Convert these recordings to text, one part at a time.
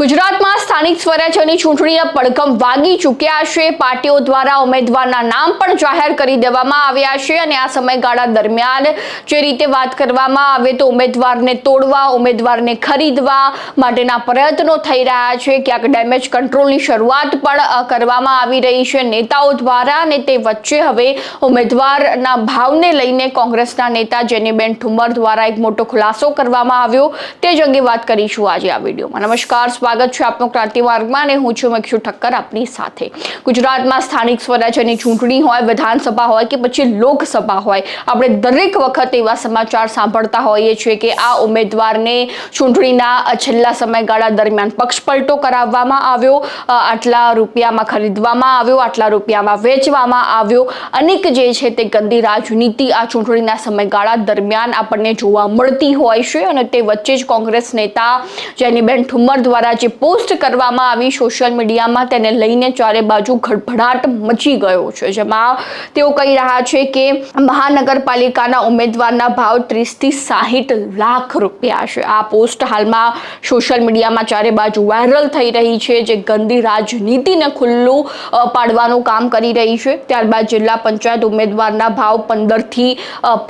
ગુજરાતમાં સ્થાનિક સ્વરાજ્યની ચૂંટણીના પડઘમ વાગી ચૂક્યા છે। પાર્ટીઓ દ્વારા ઉમેદવારના નામ પણ જાહેર કરી દેવામાં આવ્યા છે અને આ સમયગાળા દરમિયાન જે રીતે વાત કરવામાં આવે તો ઉમેદવારને તોડવા, ઉમેદવારને ખરીદવા માટેના પ્રયત્નો થઈ રહ્યા છે। ક્યાંક ડેમેજ કંટ્રોલની શરૂઆત પણ કરવામાં આવી રહી છે નેતાઓ દ્વારા અને તે વચ્ચે હવે ઉમેદવારના ભાવને લઈને કોંગ્રેસના નેતા જેનીબેન ઠુમ્મર દ્વારા એક મોટો ખુલાસો કરવામાં આવ્યો। તે જ અંગે વાત કરીશું આજે આ વિડીયોમાં। નમસ્કાર, સ્વાગત છે આપનું ક્રાંતિ માર્ગમાં અને હું છું મક્ષુ ઠક્કર આપની સાથે। ગુજરાતમાં સ્થાનિક સ્વરાજ્યની ચૂંટણી હોય, વિધાનસભા હોય કે પછી લોકસભા હોય, આપણે દરેક વખત એવા સમાચાર સાંભળતા હોઈએ છીએ કે આ ઉમેદવારને ચૂંટણીના છેલ્લા સમયગાળા દરમિયાન પક્ષપલટો કરાવવામાં આવ્યો, આટલા રૂપિયામાં ખરીદવામાં આવ્યો, આટલા રૂપિયામાં વેચવામાં આવ્યો। અનેક જે છે તે ગંદી રાજનીતિ આ ચૂંટણીના સમયગાળા દરમિયાન આપણને જોવા મળતી હોય છે અને તે વચ્ચે જ કોંગ્રેસ નેતા જેનીબેન ઠુમ્મર દ્વારા જે પોસ્ટ કરવામાં આવી સોશિયલ મીડિયામાં તેને લઈને ચારે બાજુ ખળભળાટ મચી ગયો છે, જેમાં તેઓ કહી રહ્યા છે કે મહાનગરપાલિકાના ઉમેદવારના ભાવ 30 થી 60 લાખ રૂપિયા છે। આ પોસ્ટ હાલમાં સોશિયલ મીડિયામાં ચારે બાજુ વાયરલ થઈ રહી છે, જે ગંદી રાજનીતિને ખુલ્લું પાડવાનું કામ કરી રહી છે। ત્યારબાદ જિલ્લા પંચાયત ઉમેદવારના ભાવ 15 થી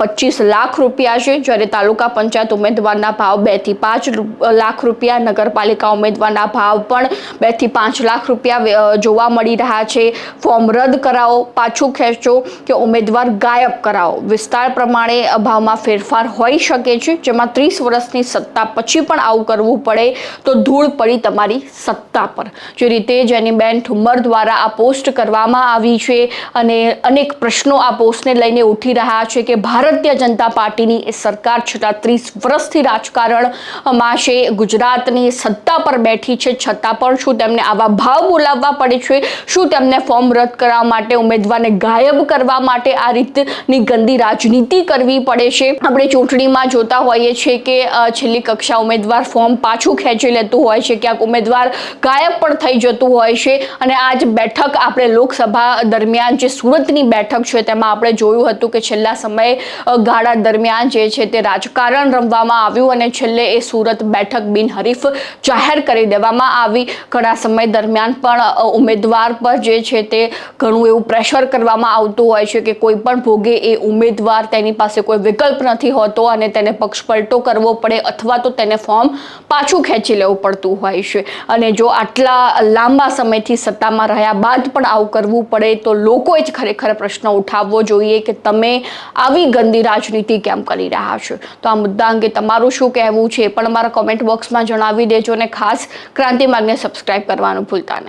25 લાખ રૂપિયા છે, જ્યારે તાલુકા પંચાયત ઉમેદવારના ભાવ 2 થી 5 લાખ રૂપિયા, નગરપાલિકા ઉમેદવારના ભાવ પણ 2 થી 5 લાખ રૂપિયા જોવા મળી રહ્યા છે। ફોર્મ રદ કરાવો, પાછું ખેંચો કે ઉમેદવાર ગાયબ કરાવો, વિસ્તાર પ્રમાણે ભાવમાં ફેરફાર હોઈ શકે છે, જેમાં 30 વર્ષની સત્તા પછી પણ આવું કરવું પડે તો ધૂળ પડી તમારી સત્તા પર। જે રીતે જેનીબેન ઠુમ્મર દ્વારા આ પોસ્ટ કરવામાં આવી છે અને અનેક પ્રશ્નો આ પોસ્ટને લઈને ઉઠી રહ્યા છે કે ભારતીય જનતા પાર્ટીની એ સરકાર છેલ્લા 30 વર્ષથી રાજકારણમાં છે, ગુજરાતની સત્તા પર બેઠી છે, છતાં પણ શું તેમને આવા ભાવ બોલાવવા પડે છે? શું તેમને ફોર્મ રદ કરવા માટે, ઉમેદવારને ગાયબ કરવા માટે આ રીતની ગંદી રાજનીતિ કરવી પડે છે? આપણે ચૂંટણીમાં જોતા હોઈએ છીએ કે છેલ્લી કક્ષા ઉમેદવાર ફોર્મ પાછું ખેંચી લેતું હોય છે, ક્યાંક ઉમેદવાર ગાયબ પણ થઈ જતું હોય છે અને આ જ બેઠક આપણે લોકસભા દરમિયાન જે સુરતની બેઠક છે તેમાં આપણે જોયું હતું કે છેલ્લા સમયગાળા દરમિયાન જે છે તે રાજકારણ રમવામાં આવ્યું અને છેલ્લે એ સુરત બેઠક બિનહરીફ જાહેર કરી દેવામાં આવી। ઘણા સમય દરમિયાન પણ ઉમેદવાર પર જે છે તે ઘણું એવું પ્રેશર કરવામાં આવતું હોય છે કે કોઈ પણ ભોગે એ ઉમેદવાર તેની પાસે કોઈ વિકલ્પ નથી હોતો અને તેને પક્ષપલટો કરવો પડે અથવા તો તેને ફોર્મ પાછું ખેંચી લેવું પડતું હોય છે અને જો આટલા લાંબા સમયથી સત્તામાં રહ્યા બાદ પણ આવું કરવું પડે તો લોકોએ જ ખરેખર પ્રશ્ન ઉઠાવવો જોઈએ કે તમે આવી ગંદી રાજનીતિ કેમ કરી રહ્યા છો। તો આ મુદ્દા અંગે તમારું શું કહેવું છે એ પણ અમારા કોમેન્ટ બોક્સમાં જણાવી દેજો અને ખાસ ક્રાંતિ માર્ગને સબસ્ક્રાઇબ કરવાનું ભૂલતા નહીં।